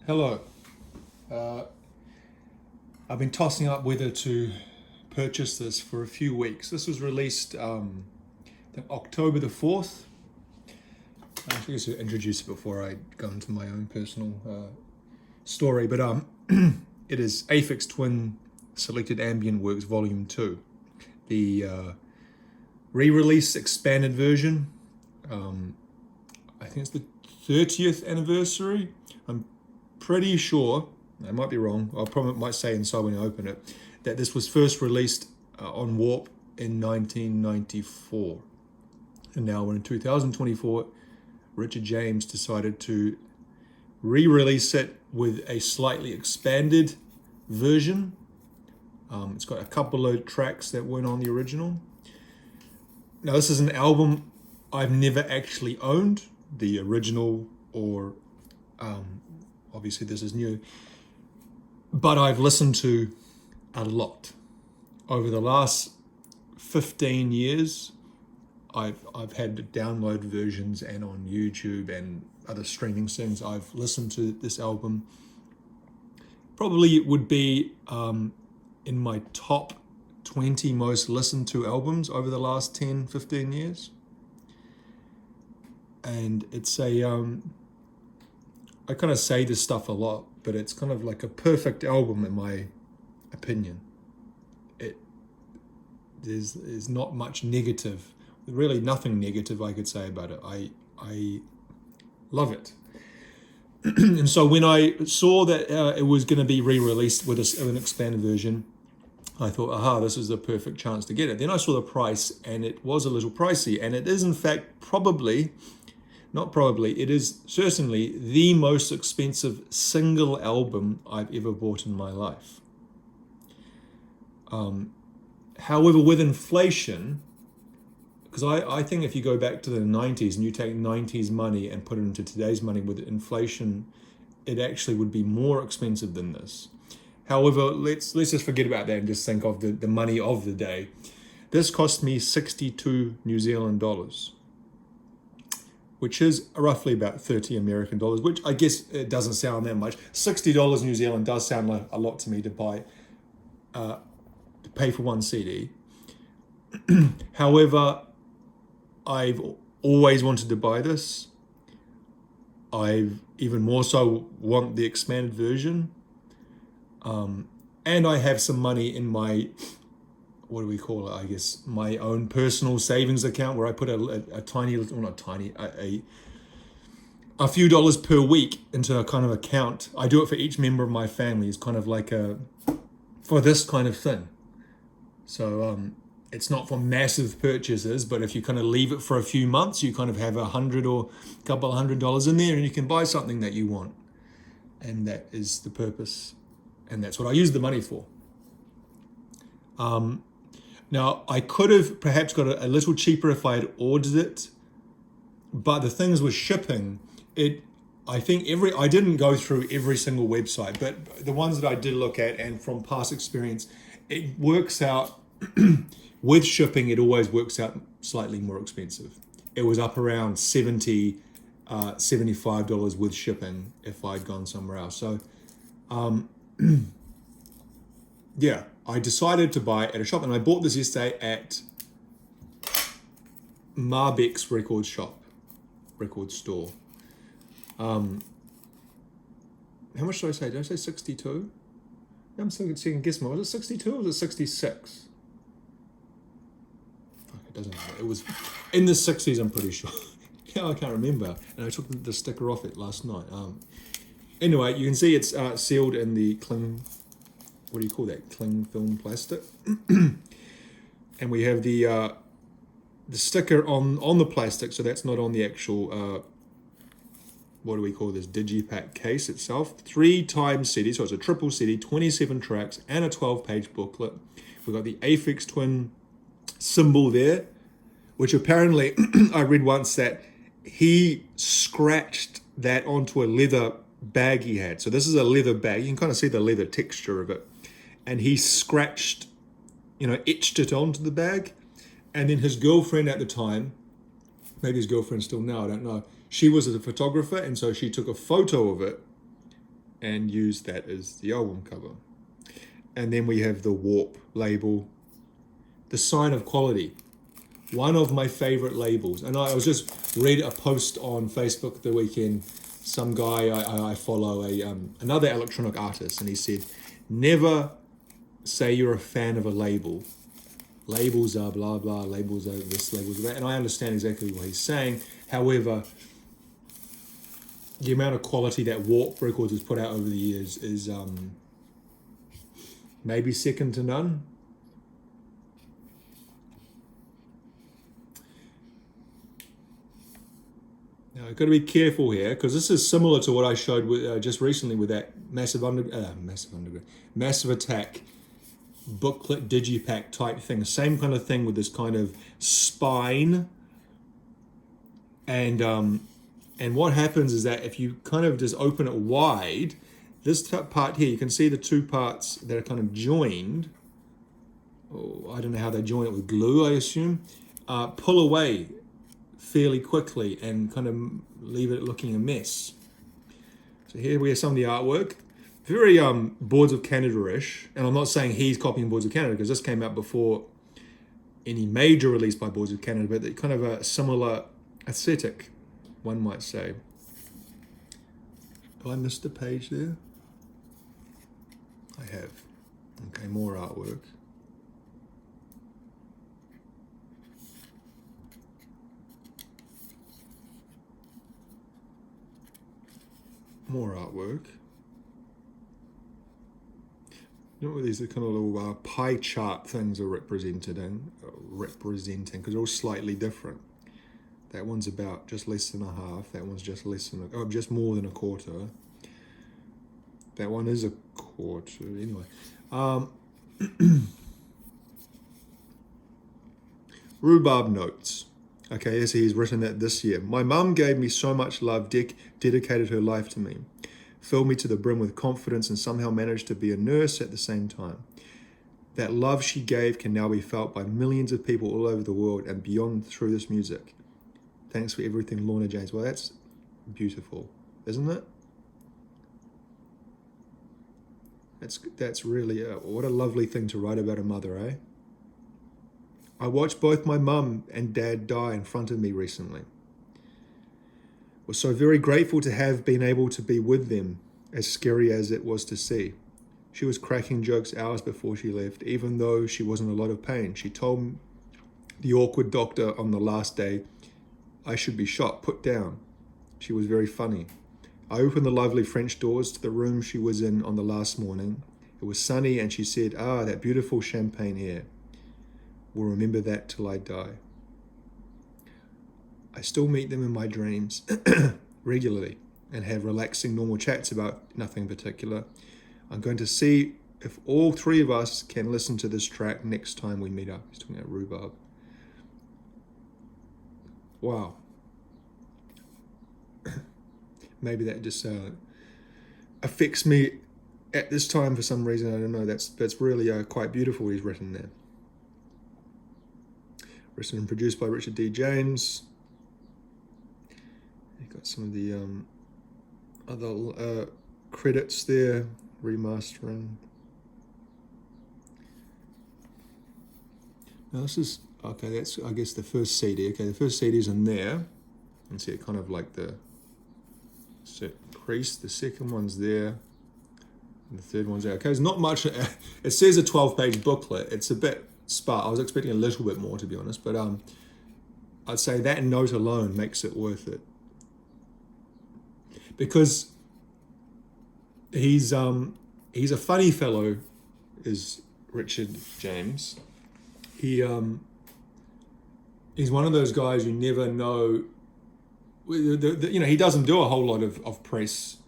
Hello. Uh, I've been tossing up whether to purchase this for a few weeks. This was released I think October the 4th. I should just introduce it before I go into my own personal story. But it is Aphex Twin Selected Ambient Works Volume 2. The re-release expanded version. I think it's the 30th anniversary. I'm pretty sure, I might be wrong, I probably might say inside when I open it, that this was first released on Warp in 1994. And now we're in 2024, Richard James decided to re-release it with a slightly expanded version. It's got a couple of tracks that weren't on the original. Now this is an album I've never actually owned, the original or obviously this is new, but I've listened to a lot. Over the last 15 years, I've had to download versions and on YouTube and other streaming things. I've listened to this album. Probably it would be in my top 20 most listened to albums over the last 10, 15 years. And it's I kind of say this stuff a lot, but it's kind of like a perfect album in my opinion. There's not much negative, really nothing negative I could say about it. I love it. And so when I saw that it was going to be re-released with an expanded version, I thought, aha, this is the perfect chance to get it. Then I saw the price, and it was a little pricey, and it is in fact it is certainly the most expensive single album I've ever bought in my life. However, with inflation, because I think if you go back to the 90s and you take 90s money and put it into today's money with inflation, it actually would be more expensive than this. However, let's just forget about that and just think of the money of the day. This cost me 62 New Zealand dollars, which is roughly about 30 American dollars, which I guess it doesn't sound that much. $60 New Zealand does sound like a lot to me to pay for one CD. However, I've always wanted to buy this. I've even more so want the expanded version. And I have some money in my, what do we call it? I guess my own personal savings account where I put a tiny, well not tiny, a few dollars per week into a kind of account. I do it for each member of my family. It's kind of like for this kind of thing. So it's not for massive purchases, but if you kind of leave it for a few months, you kind of have $100 or a couple of $100 in there, and you can buy something that you want. And that is the purpose. And that's what I use the money for. Now, I could have perhaps got a little cheaper if I had ordered it, but the things with shipping, I didn't go through every single website, but the ones that I did look at and from past experience, it works out, with shipping, it always works out slightly more expensive. It was up around $70, $75 with shipping if I'd gone somewhere else. So, yeah, I decided to buy it at a shop, and I bought this yesterday at Marbek's record store. How much did I say? Did I say 62? I'm second guess. Was it 62 or was it 66? Fuck, it doesn't matter. It was in the 60s, I'm pretty sure. Yeah, I can't remember. And I took the sticker off it last night. Anyway, you can see it's sealed in the cling, what do you call that? Cling film plastic. And we have the sticker on the plastic, so that's not on the actual, what do we call this, digipack case itself. 3 times CD, so it's a triple CD, 27 tracks, and a 12-page booklet. We've got the Aphex Twin symbol there, which apparently I read once that he scratched that onto a leather bag he had. So this is a leather bag. You can kind of see the leather texture of it. And he scratched, etched it onto the bag. And then his girlfriend at the time, maybe his girlfriend still now, I don't know, she was a photographer, and so she took a photo of it and used that as the album cover. And then we have the Warp label, the sign of quality. One of my favorite labels. And I was just reading a post on Facebook the weekend. Some guy I follow, another electronic artist, and he said, never say you're a fan of a label. Labels are blah, blah, labels are this, labels are that. And I understand exactly what he's saying. However, the amount of quality that Warp Records has put out over the years is maybe second to none. Now, I've got to be careful here, because this is similar to what I showed with, just recently with that Massive Attack booklet digipack type thing. Same kind of thing with this kind of spine. And what happens is that if you kind of just open it wide, this part here, you can see the two parts that are kind of joined. Oh, I don't know how they join it with glue, I assume. Pull away fairly quickly and kind of leave it looking a mess. So here we have some of the artwork. Very Boards of Canada-ish. And I'm not saying he's copying Boards of Canada, because this came out before any major release by Boards of Canada, but kind of a similar aesthetic, one might say. Have I missed a page there? I have. Okay, more artwork. More artwork. You know what these are kind of little pie chart things are representing, because they're all slightly different. That one's about just less than a half. That one's just less than just more than a quarter. That one is a quarter. Anyway, Rhubarb notes. Okay, as he's written that this year. My mum gave me so much love, dedicated her life to me, filled me to the brim with confidence, and somehow managed to be a nurse at the same time. That love she gave can now be felt by millions of people all over the world and beyond through this music. Thanks for everything, Lorna James. Well, that's beautiful, isn't it? That's really, what a lovely thing to write about a mother, eh? I watched both my mum and dad die in front of me recently. Was so very grateful to have been able to be with them, as scary as it was to see. She was cracking jokes hours before she left, even though she was in a lot of pain. She told the awkward doctor on the last day, I should be shot, put down. She was very funny. I opened the lovely French doors to the room she was in on the last morning. It was sunny, and she said, that beautiful champagne air. Will remember that till I die. I still meet them in my dreams regularly and have relaxing normal chats about nothing in particular. I'm going to see if all three of us can listen to this track next time we meet up. He's talking about Rhubarb. Wow. Maybe that just affects me at this time for some reason. I don't know. That's really quite beautiful he's written there. Written and produced by Richard D. James. You've got some of the other credits there, remastering. Now this is, okay, that's, I guess, the first CD. Okay, the first CD is in there. You can see it kind of like the crease. The second one's there. And the third one's there. Okay, there's not much. It says a 12-page booklet. It's a bit sparse. I was expecting a little bit more, to be honest, but I'd say that note alone makes it worth it, because he's a funny fellow, is Richard James. He's one of those guys you never know. He doesn't do a whole lot of press,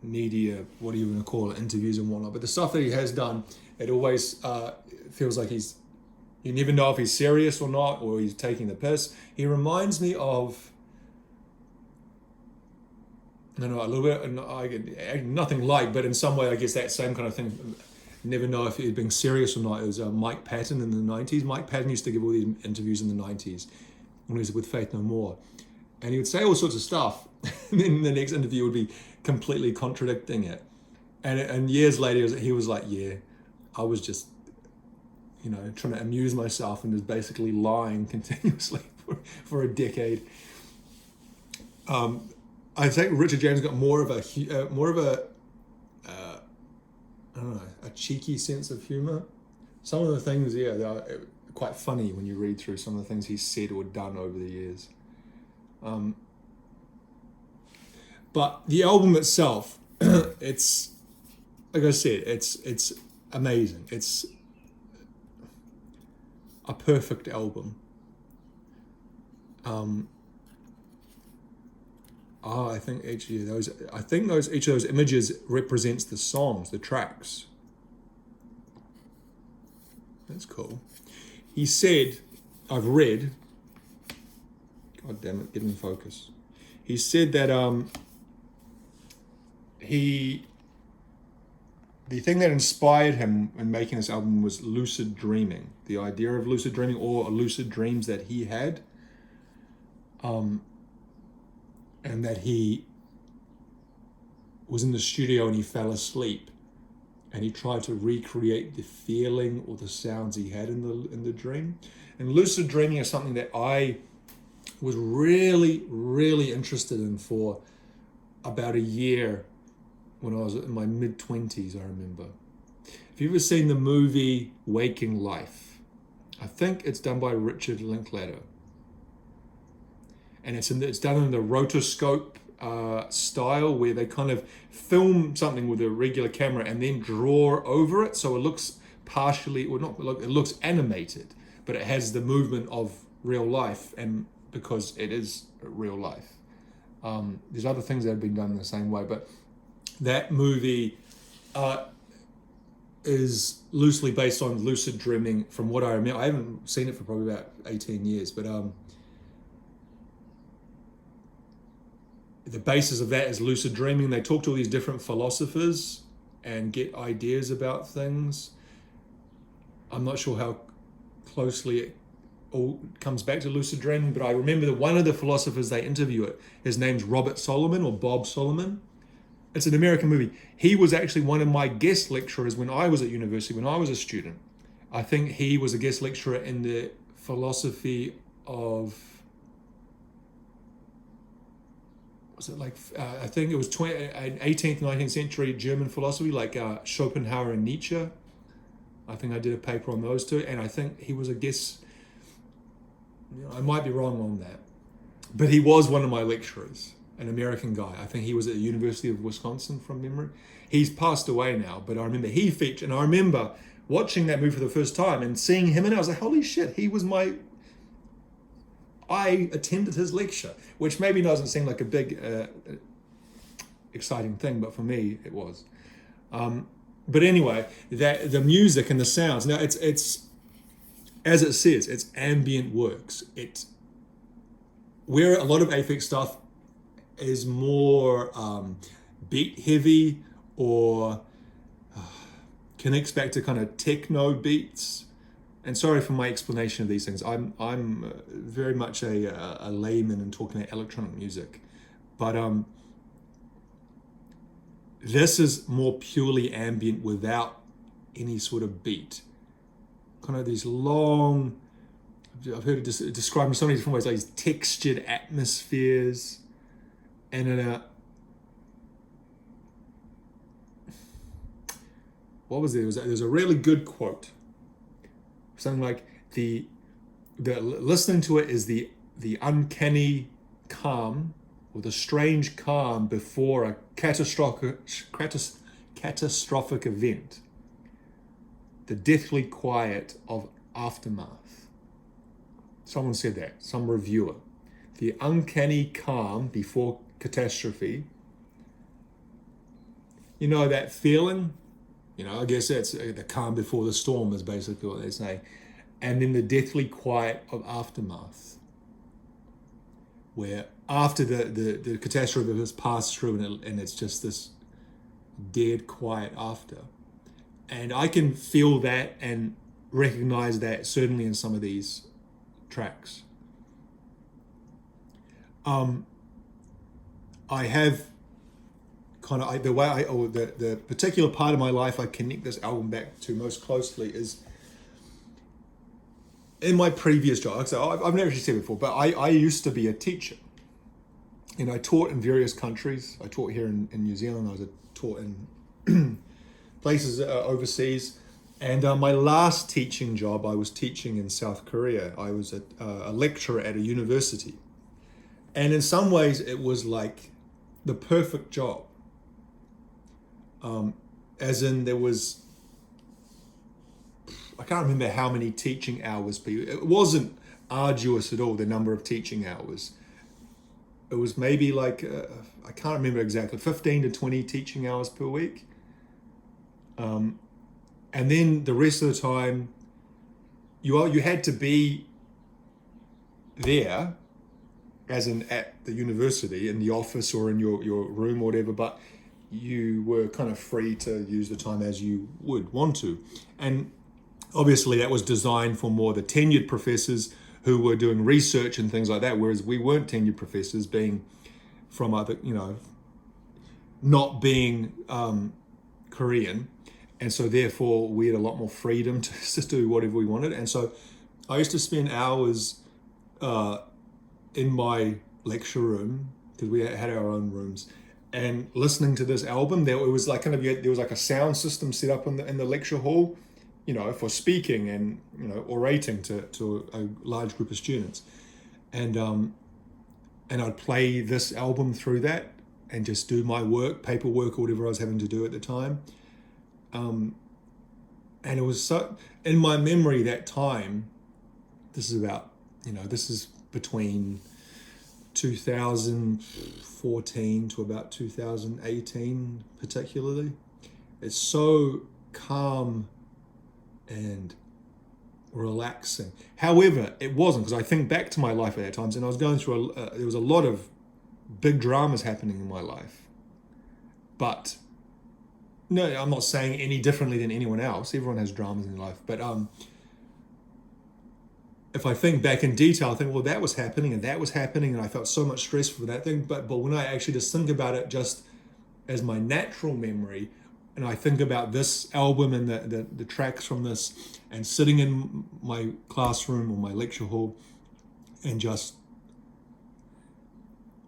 media, what do you want to call it, interviews and whatnot, but the stuff that he has done, it always feels like you never know if he's serious or not, or he's taking the piss. He reminds me of, I don't know, a little bit, nothing like, but in some way, I guess that same kind of thing. Never know if he's being serious or not. It was Mike Patton in the 90s. Mike Patton used to give all these interviews in the 90s when he was with Faith No More. And he would say all sorts of stuff, and then the next interview would be completely contradicting it. And years later, he was like, "Yeah, I was just, trying to amuse myself and was basically lying continuously for a decade." I think Richard James got more of a I don't know, a cheeky sense of humor. Some of the things, yeah, they're quite funny when you read through some of the things he's said or done over the years. But the album itself, it's like I said, it's amazing. It's a perfect album. I think each of those images represents the songs, the tracks. That's cool. He said, I've read. God damn it, get in focus. He said that the thing that inspired him in making this album was lucid dreaming, the idea of lucid dreaming or lucid dreams that he had, and that he was in the studio and he fell asleep, and he tried to recreate the feeling or the sounds he had in the dream. And lucid dreaming is something that I was really, really interested in for about a year when I was in my mid-20s, I remember. Have you ever seen the movie Waking Life? I think it's done by Richard Linklater. And it's done in the rotoscope style, where they kind of film something with a regular camera and then draw over it, so it looks partially, or not, it looks animated, but it has the movement of real life, and because it is real life. There's other things that have been done in the same way, but that movie is loosely based on lucid dreaming, from what I remember. I haven't seen it for probably about 18 years, but the basis of that is lucid dreaming. They talk to all these different philosophers and get ideas about things. I'm not sure how closely it all comes back to lucid dreaming, but I remember that one of the philosophers they interview, his name's Robert Solomon, or Bob Solomon. It's an American movie. He was actually one of my guest lecturers when I was at university, when I was a student. I think he was a guest lecturer in the philosophy of, was it like, I think it was 18th, 19th century German philosophy, like Schopenhauer and Nietzsche. I think I did a paper on those two, and I think he was a guest. I might be wrong on that, but he was one of my lecturers, an American guy. I think he was at the University of Wisconsin from memory. He's passed away now, but I remember he featured, and I remember watching that movie for the first time and seeing him, and I was like, holy shit, I attended his lecture, which maybe doesn't seem like a big, exciting thing, but for me, it was. But anyway, the music and the sounds. Now, it's as it says, it's ambient works. It's where a lot of Aphex stuff is more beat heavy, or connects back to kind of techno beats. And sorry for my explanation of these things. I'm very much a layman in talking about electronic music, but this is more purely ambient without any sort of beat. Kind of these long, I've heard it described in so many different ways, like these textured atmospheres, and in a, what was it? There's a really good quote. Something like the listening to it is the uncanny calm, or the strange calm before a catastrophic event. The deathly quiet of aftermath. Someone said that, some reviewer. The uncanny calm before catastrophe. You know that feeling? I guess that's the calm before the storm is basically what they say. And then the deathly quiet of aftermath, where after the catastrophe has passed through, and it's just this dead quiet after. And I can feel that and recognize that certainly in some of these tracks. I have kind of the way the particular part of my life I connect this album back to most closely is in my previous job. So I've never actually said before, but I used to be a teacher, and I taught in various countries. I taught here in New Zealand. I was taught in places overseas, and my last teaching job, I was teaching in South Korea. I was a lecturer at a university, and in some ways it was like the perfect job. As in there was, I can't remember how many teaching hours per year. It wasn't arduous at all, the number of teaching hours. It was maybe like, I can't remember exactly, 15 to 20 teaching hours per week. And then the rest of the time, you had to be there, as in at the university, in the office or in your room or whatever, but you were kind of free to use the time as you would want to. And obviously that was designed for more the tenured professors who were doing research and things like that, whereas we weren't tenured professors, being from other, not being Korean. And so therefore we had a lot more freedom to just do whatever we wanted. And so I used to spend hours in my lecture room, because we had our own rooms, and listening to this album. There was like there was like a sound system set up in the lecture hall, for speaking and orating to a large group of students, and I'd play this album through that and just do my work, paperwork or whatever I was having to do at the time, and it was so in my memory that time. This is between 2014 to about 2018 particularly. It's so calm and relaxing. However, it wasn't, because I think back to my life at that time, and I was going through there was a lot of big dramas happening in my life. But no, I'm not saying any differently than anyone else. Everyone has dramas in their life, but if I think back in detail, I think, well, that was happening and that was happening, and I felt so much stress for that thing. But when I actually just think about it just as my natural memory, and I think about this album and the tracks from this, and sitting in my classroom or my lecture hall and just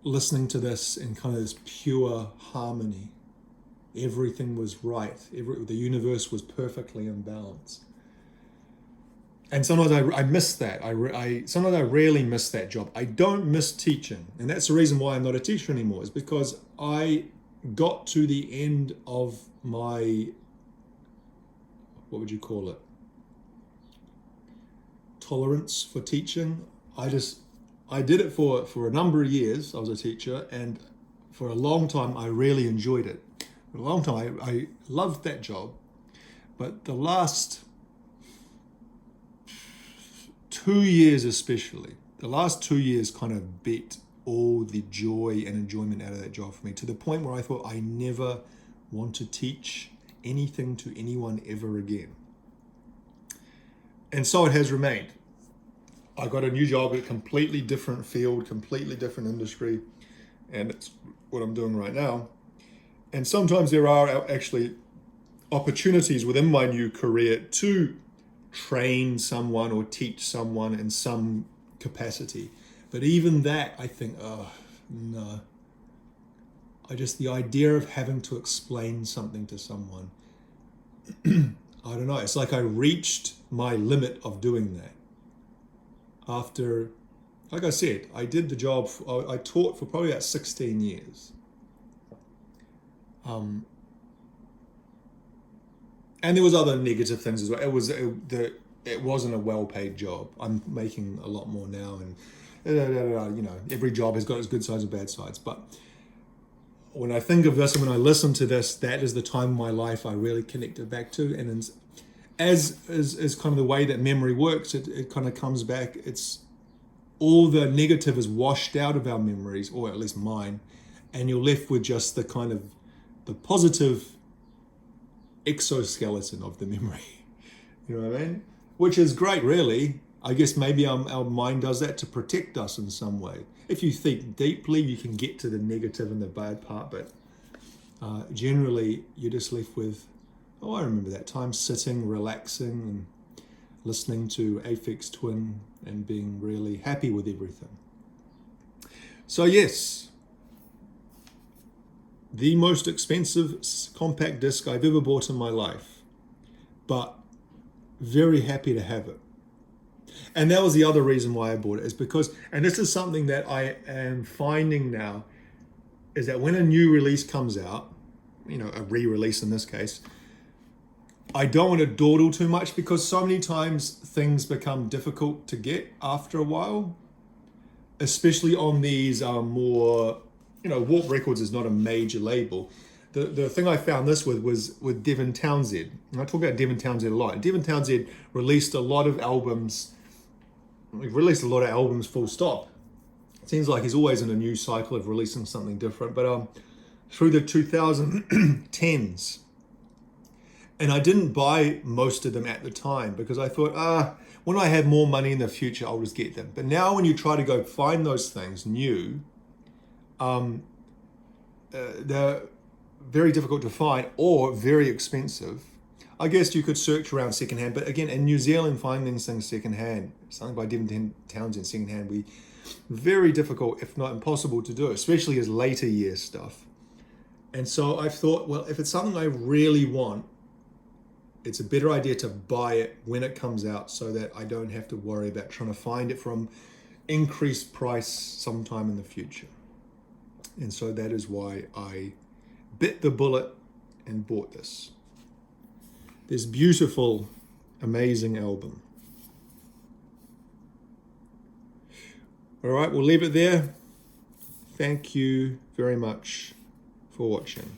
listening to this in kind of this pure harmony. Everything was right. The universe was perfectly in balance. And sometimes I miss that. Sometimes I rarely miss that job. I don't miss teaching. And that's the reason why I'm not a teacher anymore, is because I got to the end of my, what would you call it? Tolerance for teaching. I did it for a number of years. I was a teacher, and for a long time I really enjoyed it. For a long time I loved that job. But the last 2 years especially, the last 2 years kind of beat all the joy and enjoyment out of that job for me, to the point where I thought I never want to teach anything to anyone ever again. And so it has remained. I got a new job at a completely different field, completely different industry, and it's what I'm doing right now. And sometimes there are actually opportunities within my new career to train someone or teach someone in some capacity. But even that, I think, oh, no. The idea of having to explain something to someone, I don't know, it's like I reached my limit of doing that. After, like I said, I did the job, I taught for probably about 16 years. And there was other negative things as well. It wasn't a well-paid job. I'm making a lot more now, and every job has got its good sides and bad sides. But when I think of this and when I listen to this, that is the time of my life I really connected back to. And as kind of the way that memory works, it kind of comes back. It's all the negative is washed out of our memories, or at least mine, and you're left with just the kind of the positive exoskeleton of the memory. You know what I mean? Which is great, really. I guess maybe our mind does that to protect us in some way. If you think deeply, you can get to the negative and the bad part, but generally you're just left with, oh, I remember that time sitting, relaxing, and listening to Aphex Twin and being really happy with everything. So yes, the most expensive compact disc I've ever bought in my life, but very happy to have it. And that was the other reason why I bought it, is because, and this is something that I am finding now, is that when a new release comes out, a re-release in this case, I don't want to dawdle too much, because so many times things become difficult to get after a while, especially on these more, Warp Records is not a major label. The thing I found this with was with Devin Townsend. And I talk about Devin Townsend a lot. Devin Townsend released a lot of albums. We've released a lot of albums full stop. It seems like he's always in a new cycle of releasing something different. But through the 2010s, and I didn't buy most of them at the time because I thought, when I have more money in the future, I'll just get them. But now when you try to go find those things new, they're very difficult to find or very expensive. I guess you could search around secondhand, but again, in New Zealand, finding things secondhand, something by Devin Townsend secondhand, would be very difficult, if not impossible to do, especially as later year stuff. And so I thought, well, if it's something I really want, it's a better idea to buy it when it comes out so that I don't have to worry about trying to find it from increased price sometime in the future. And so that is why I bit the bullet and bought this beautiful, amazing album. All right, we'll leave it there. Thank you very much for watching.